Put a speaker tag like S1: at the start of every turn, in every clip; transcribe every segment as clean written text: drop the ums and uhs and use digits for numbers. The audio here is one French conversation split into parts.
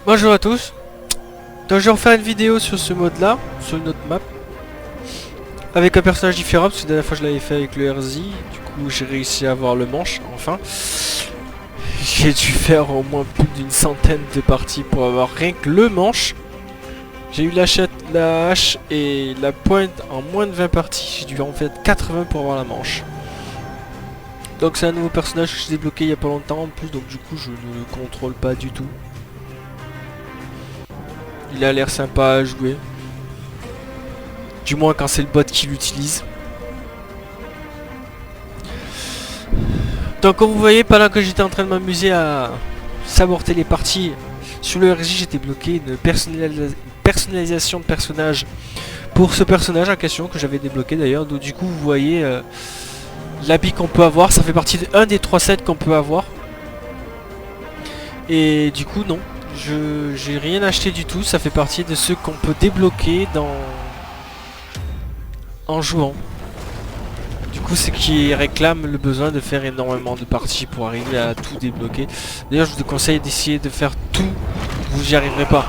S1: Bonjour à tous. Donc je vais refaire une vidéo sur ce mode là, sur une autre map. Avec un personnage différent, parce que la dernière fois je l'avais fait avec le RZ. Du coup j'ai réussi à avoir le manche, enfin. J'ai dû faire au moins plus d'une centaine de parties pour avoir rien que le manche. J'ai eu la hache et la pointe en moins de 20 parties. J'ai dû en faire 80 pour avoir la manche. Donc c'est un nouveau personnage que j'ai débloqué il y a pas longtemps en plus, donc du coup je ne le contrôle pas du tout. Il a l'air sympa à jouer. Du moins quand c'est le bot qui l'utilise. Donc comme vous voyez, pendant que j'étais en train de m'amuser à saborder les parties, sur le RJ j'étais bloqué une personnalisation de personnage pour ce personnage en question que j'avais débloqué d'ailleurs. Donc du coup vous voyez l'habit qu'on peut avoir, ça fait partie d'un des 3 sets qu'on peut avoir. Et du coup non, j'ai rien acheté du tout, ça fait partie de ceux qu'on peut débloquer en jouant. Du coup c'est qui réclame le besoin de faire énormément de parties pour arriver à tout débloquer. D'ailleurs je vous conseille d'essayer de faire tout, vous n'y arriverez pas.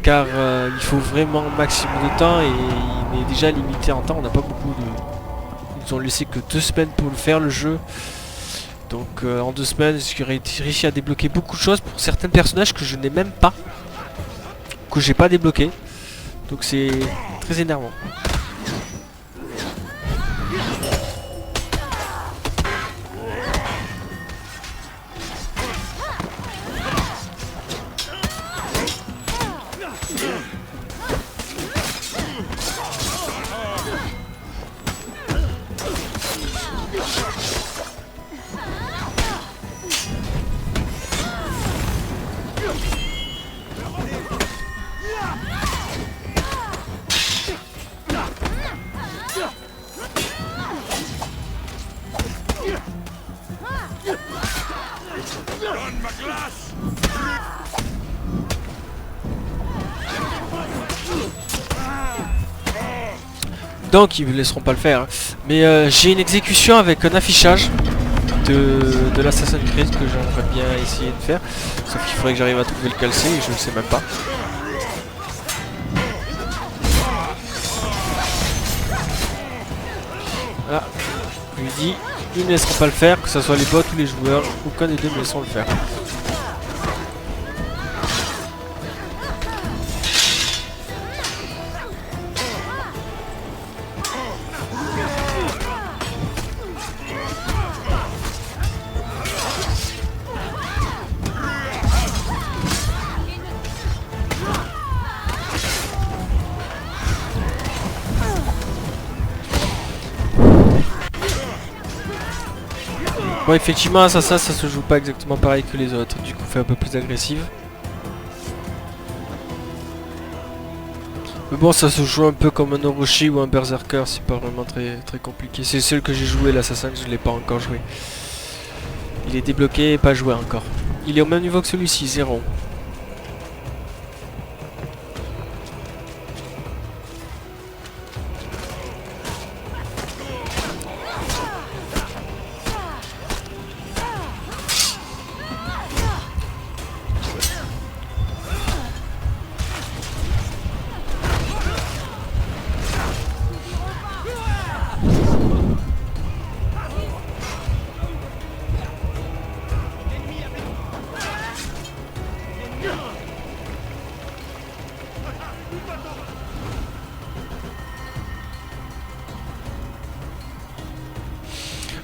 S1: Car il faut vraiment un maximum de temps et il est déjà limité en temps, on n'a pas beaucoup de... Ils nous ont laissé que 2 semaines pour le faire le jeu. Donc en 2 semaines j'aurais réussi à débloquer beaucoup de choses pour certains personnages que je n'ai même pas. Que j'ai pas débloqué. Donc c'est très énervant. Donc ils ne laisseront pas le faire. Hein. Mais j'ai une exécution avec un affichage de l'Assassin's Creed que j'aimerais bien essayer de faire. Sauf qu'il faudrait que j'arrive à trouver le calcé et je ne sais même pas. Voilà. Je lui dis, ils ne laisseront pas le faire, que ce soit les bots ou les joueurs, aucun des deux ne laisseront le faire. Bon effectivement ça se joue pas exactement pareil que les autres, du coup fait un peu plus agressive. Mais bon ça se joue un peu comme un Orochi ou un Berserker, c'est pas vraiment très compliqué. C'est celui que j'ai joué, l'Assassin, je l'ai pas encore joué. Il est débloqué et pas joué encore. Il est au même niveau que celui-ci, 0.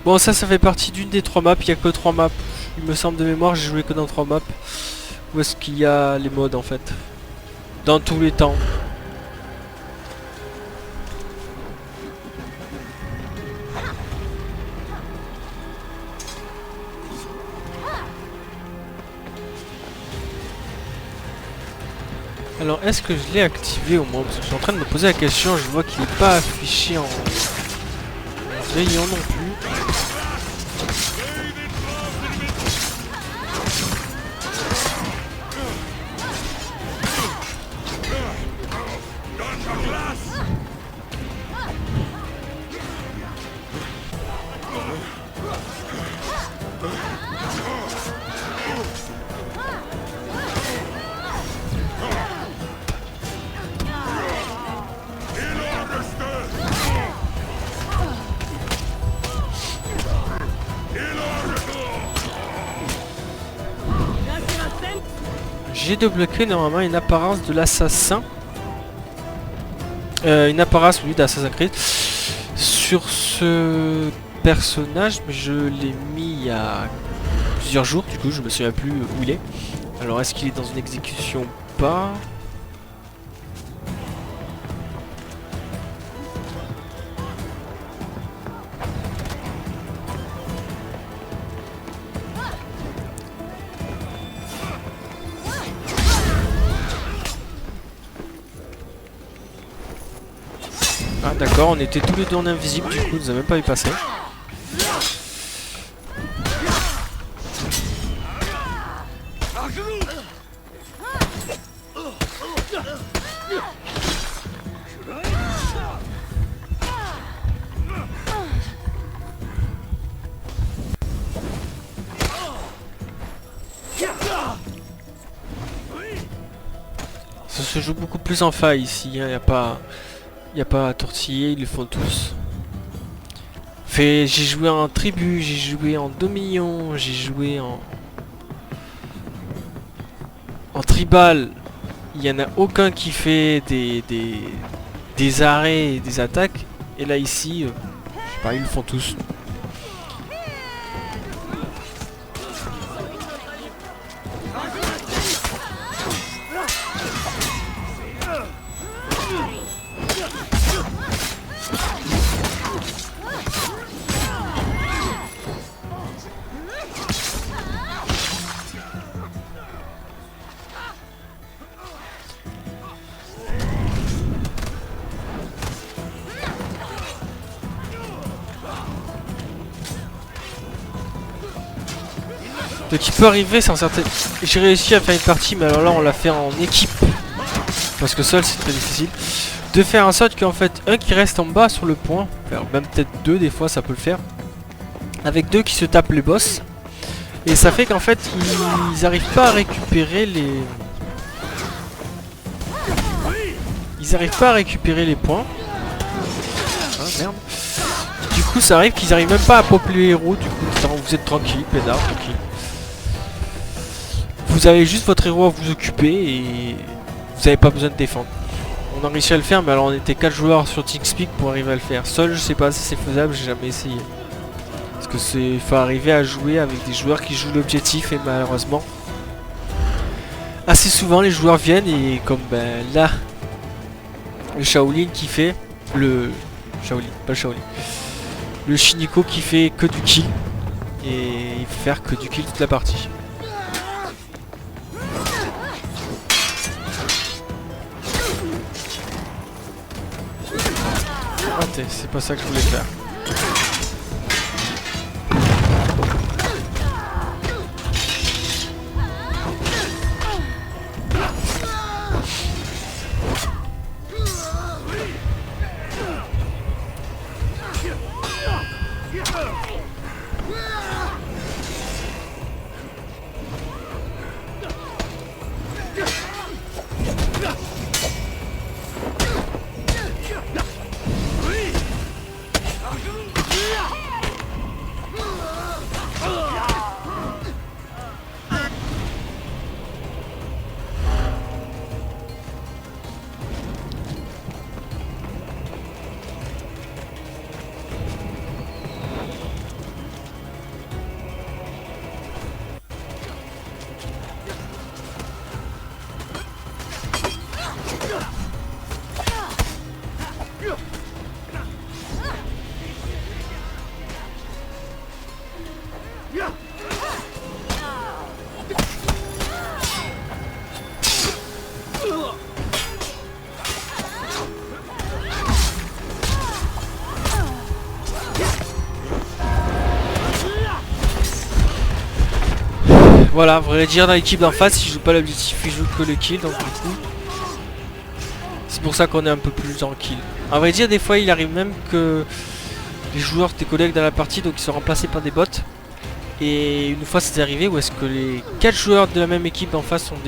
S1: Bon ça fait partie d'une des 3 maps, il n'y a que 3 maps. Il me semble de mémoire, j'ai joué que dans 3 maps. Où est-ce qu'il y a les modes en fait? Dans tous les temps. Alors est-ce que je l'ai activé au moins? Parce que je suis en train de me poser la question, je vois qu'il n'est pas affiché en rayon non plus. j'ai débloqué normalement une apparence de l'assassin. Une apparence, oui, d'Assassin's Creed. Sur ce personnage, je l'ai mis il y a plusieurs jours, du coup je me souviens plus où il est. Alors est-ce qu'il est dans une exécution ou pas? Ah d'accord, on était tous les deux en invisible, du coup on nous a même pas vu passer. Ça se joue beaucoup plus en faille ici, il hein, y a pas à tortiller, ils le font tous. J'ai joué en tribu, j'ai joué en dominion, j'ai joué en tribal. Il y en a aucun qui fait des arrêts et des attaques. Et là ici, je sais pas, ils le font tous. Donc il peut arriver sans certaines... J'ai réussi à faire une partie, mais alors là on l'a fait en équipe. Parce que seul c'est très difficile. De faire en sorte qu'en fait un qui reste en bas sur le point, même peut-être deux des fois ça peut le faire. Avec deux qui se tapent les boss. Et ça fait qu'en fait ils arrivent pas à récupérer les... Ils arrivent pas à récupérer les points. Ah merde. Du coup ça arrive qu'ils arrivent même pas à popper les héros, du coup vous êtes tranquille, pédard, tranquille. Vous avez juste votre héros à vous occuper et vous n'avez pas besoin de défendre. On a réussi à le faire, mais alors on était 4 joueurs sur TeamSpeak pour arriver à le faire. Seul, je sais pas si c'est faisable, j'ai jamais essayé. Parce que c'est, faut arriver à jouer avec des joueurs qui jouent l'objectif et malheureusement, assez souvent les joueurs viennent et comme ben là, le Shaolin qui fait le Shaolin, pas le Shaolin, le Shiniko qui fait que du kill et il faut faire que du kill toute la partie. C'est pas ça que je voulais faire. Voilà, vrai dire dans l'équipe d'en face, il joue pas l'objectif, il joue que le kill, donc du coup c'est pour ça qu'on est un peu plus en kill. À vrai dire, des fois il arrive même que les joueurs, tes collègues dans la partie, donc ils sont remplacés par des bots. Et une fois c'est arrivé où est-ce que les 4 joueurs de la même équipe d'en face ont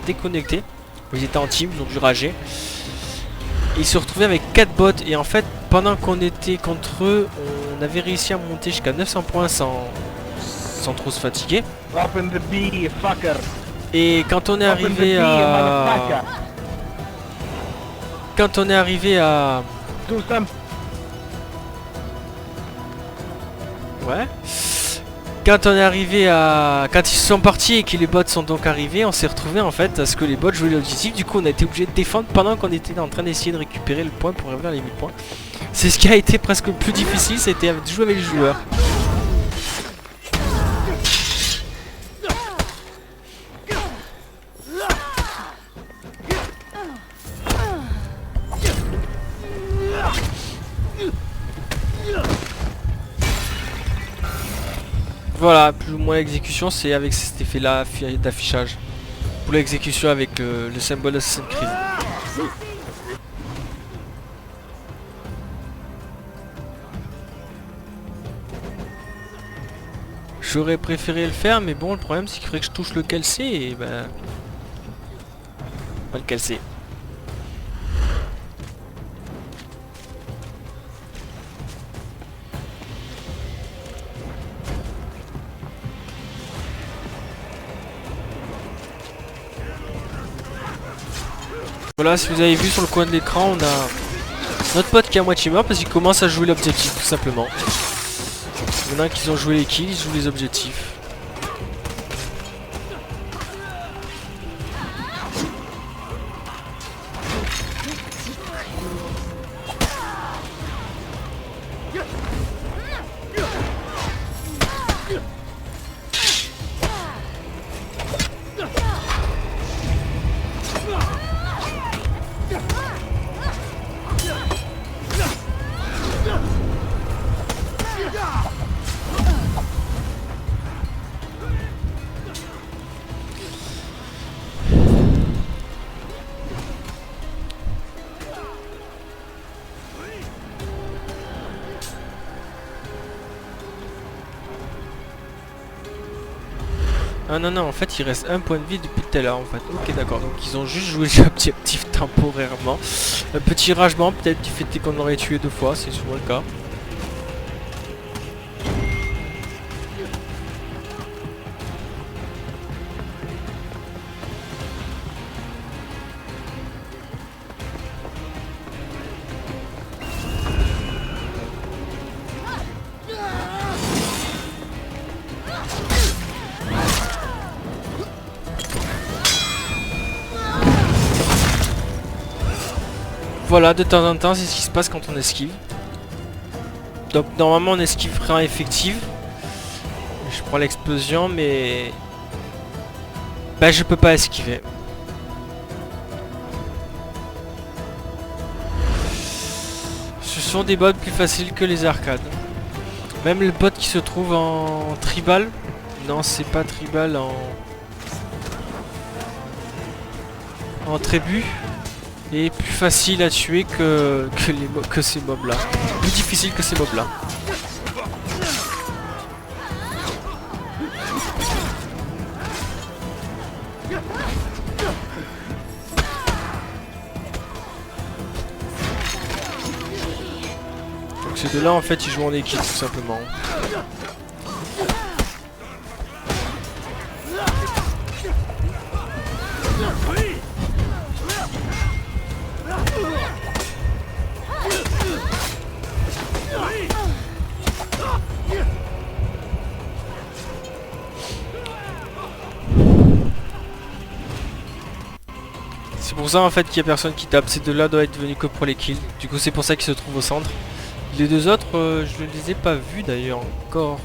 S1: déconnecté. Ils étaient en team, ils ont dû rager. Et ils se retrouvaient avec 4 bots et en fait pendant qu'on était contre eux, on avait réussi à monter jusqu'à 900 points sans trop se fatiguer. Et quand on est arrivé à... Quand on est arrivé à... Ouais. Quand on est arrivé à... Quand ils sont partis et que les bots sont donc arrivés, on s'est retrouvé en fait à ce que les bots jouaient l'objectif. Du coup on a été obligé de défendre pendant qu'on était en train d'essayer de récupérer le point pour revenir les 1000 points. C'est ce qui a été presque le plus difficile, c'était de jouer avec les joueurs. Voilà, plus ou moins l'exécution, c'est avec cet effet là d'affichage. Pour l'exécution avec le symbole Assassin's Creed. J'aurais préféré le faire, mais bon, le problème c'est qu'il faudrait que je touche le calcé et ben... Pas le calcé. Voilà, si vous avez vu sur le coin de l'écran, on a notre pote qui est à moitié mort parce qu'il commence à jouer l'objectif tout simplement. Il y en a qui ont joué les kills, ils jouent les objectifs. Ah non non, en fait il reste un point de vie depuis tout à l'heure en fait. Ok d'accord, donc ils ont juste joué l'objectif temporairement. Un petit ragement peut-être du fait qu'on aurait tué 2 fois, c'est souvent le cas. Voilà, de temps en temps, c'est ce qui se passe quand on esquive. Donc normalement on esquive vraiment effective. Je prends l'explosion, mais... Bah je peux pas esquiver. Ce sont des bots plus faciles que les arcades. Même le bot qui se trouve en tribal. Non, c'est pas tribal, en tribu. Et plus facile à tuer que ces mobs là. Plus difficile que ces mobs là. Donc ces deux là en fait ils jouent en équipe tout simplement. C'est pour ça en fait qu'il y a personne qui tape, ces deux là doivent être venus que pour les kills. Du coup c'est pour ça qu'ils se trouvent au centre. Les deux autres je ne les ai pas vus d'ailleurs encore.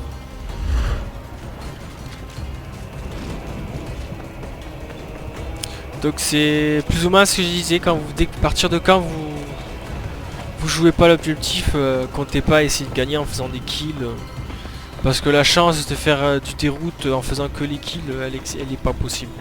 S1: Donc c'est plus ou moins ce que je disais, quand vous, à partir de quand vous jouez pas l'objectif, comptez pas essayer de gagner en faisant des kills. Parce que la chance de faire du déroute en faisant que les kills, elle est pas possible.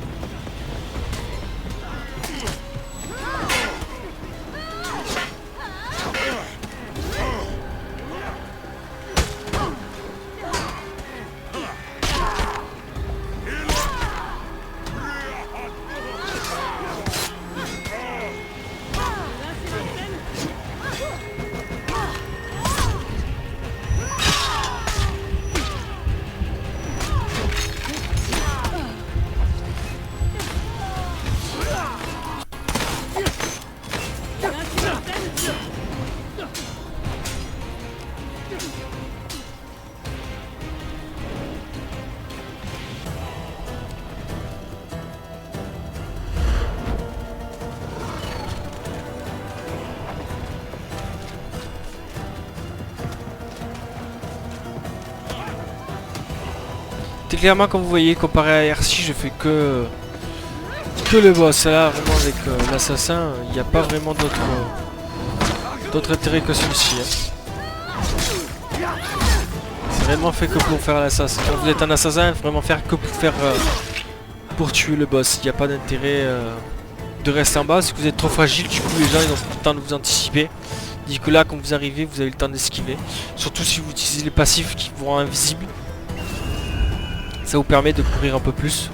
S1: C'est clairement comme vous voyez, comparé à R6, je fais que le boss. Là, vraiment avec l'assassin, il n'y a pas vraiment d'autre intérêt que celui-ci. Hein. C'est vraiment fait que pour faire l'assassin. Quand vous êtes un assassin, il faut vraiment faire que pour tuer le boss. Il n'y a pas d'intérêt de rester en bas. Si vous êtes trop fragile, du coup les gens ils ont le temps de vous anticiper. Dit que là, quand vous arrivez, vous avez le temps d'esquiver. Surtout si vous utilisez les passifs qui vous rendent invisible. Ça vous permet de courir un peu plus.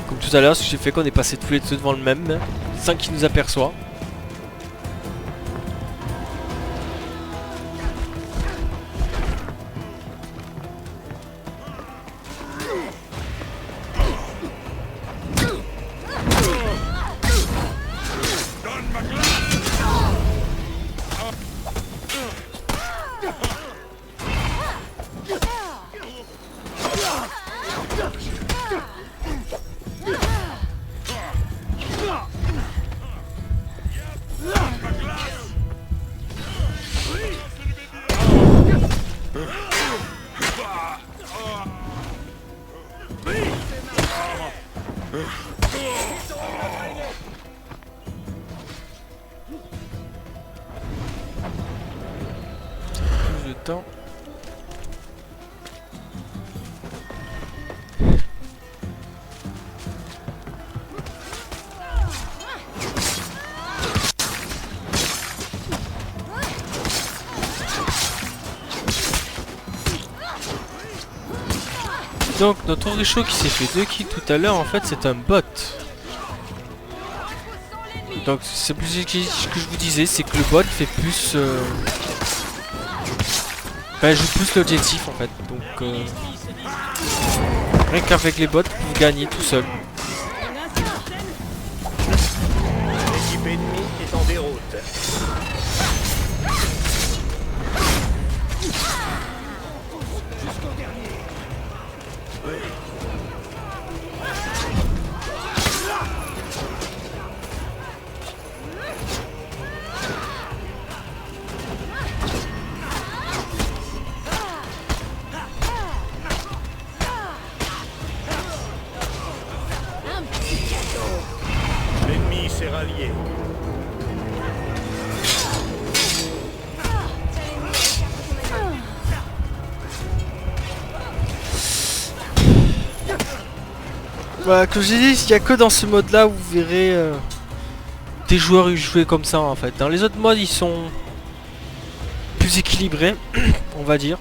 S1: Comme tout à l'heure, ce que j'ai fait qu'on est passé tous les deux devant le même, sans qu'il nous aperçoit. Plus de temps. Donc notre Richaud qui s'est fait 2 kills tout à l'heure, en fait c'est un bot. Donc c'est plus ce que je vous disais, c'est que le bot fait plus... Enfin, joue plus l'objectif en fait. Donc rien qu'avec les bots, vous gagnez tout seul.
S2: L'équipe ennemie est en déroute. L'ennemi s'est rallié.
S1: Voilà, comme j'ai dit, il n'y a que dans ce mode là où vous verrez des joueurs jouer comme ça en fait. Dans les autres modes, ils sont plus équilibrés, on va dire.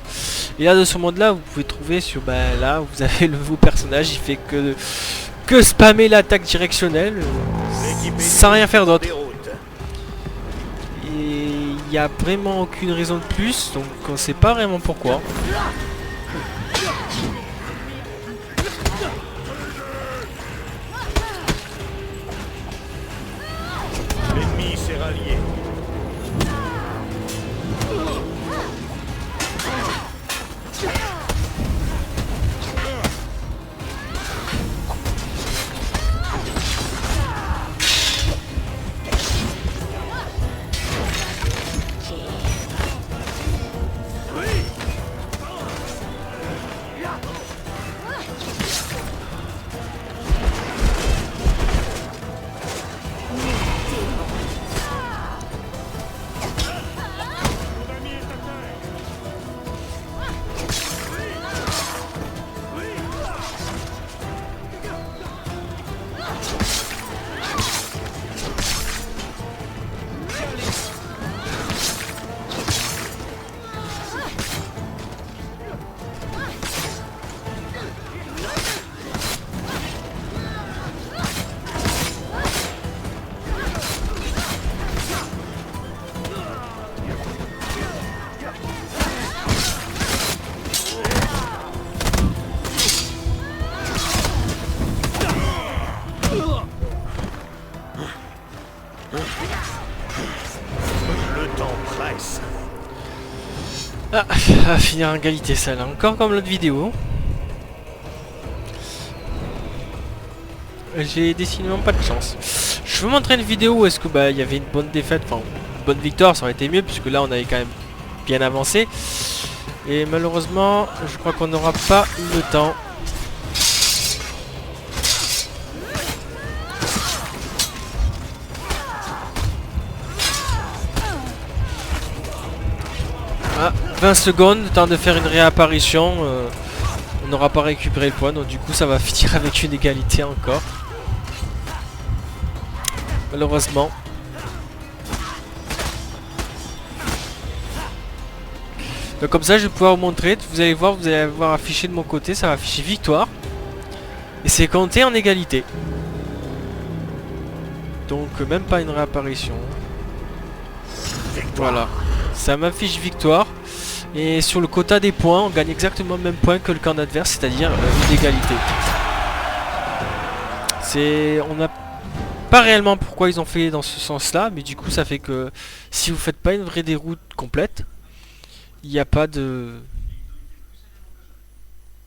S1: Et là, de ce mode là, vous pouvez trouver sur... là, vous avez le nouveau personnage, il fait que spammer l'attaque directionnelle sans rien faire d'autre. Et il n'y a vraiment aucune raison de plus, donc on sait pas vraiment pourquoi.
S2: L'ennemi s'est rallié. Le temps presse.
S1: Ah, à finir en égalité ça là, encore comme l'autre vidéo. J'ai décidément pas de chance. Je vous montrer une vidéo où est-ce que il y avait une bonne défaite, enfin une bonne victoire, ça aurait été mieux puisque là on avait quand même bien avancé. Et malheureusement, je crois qu'on n'aura pas le temps. 20 secondes, temps de faire une réapparition. On n'aura pas récupéré le point, donc du coup ça va finir avec une égalité encore. Malheureusement. Donc comme ça je vais pouvoir vous montrer, vous allez voir affiché de mon côté, ça va afficher victoire. Et c'est compté en égalité. Donc même pas une réapparition. Voilà. Ça m'affiche victoire. Et sur le quota des points, on gagne exactement le même point que le camp adverse, c'est-à-dire une égalité. On n'a pas réellement pourquoi ils ont fait dans ce sens-là, mais du coup ça fait que si vous faites pas une vraie déroute complète, il n'y a pas de...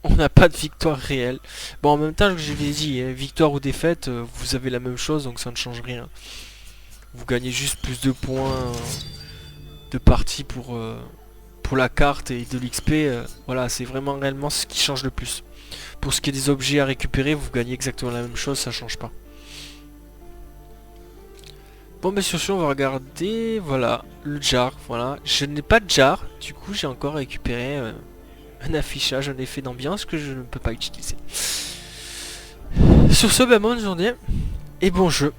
S1: On n'a pas de victoire réelle. Bon, en même temps, je l'ai dit, victoire ou défaite, vous avez la même chose, donc ça ne change rien. Vous gagnez juste plus de points de partie pour la carte et de l'XP. Voilà, c'est vraiment réellement ce qui change le plus. Pour ce qui est des objets à récupérer, vous gagnez exactement la même chose, ça change pas. Bon, mais sur ce, on va regarder, voilà, le jar, voilà. Je n'ai pas de jar, du coup, j'ai encore récupéré un affichage, un effet d'ambiance que je ne peux pas utiliser. Sur ce, bonne journée et bon jeu.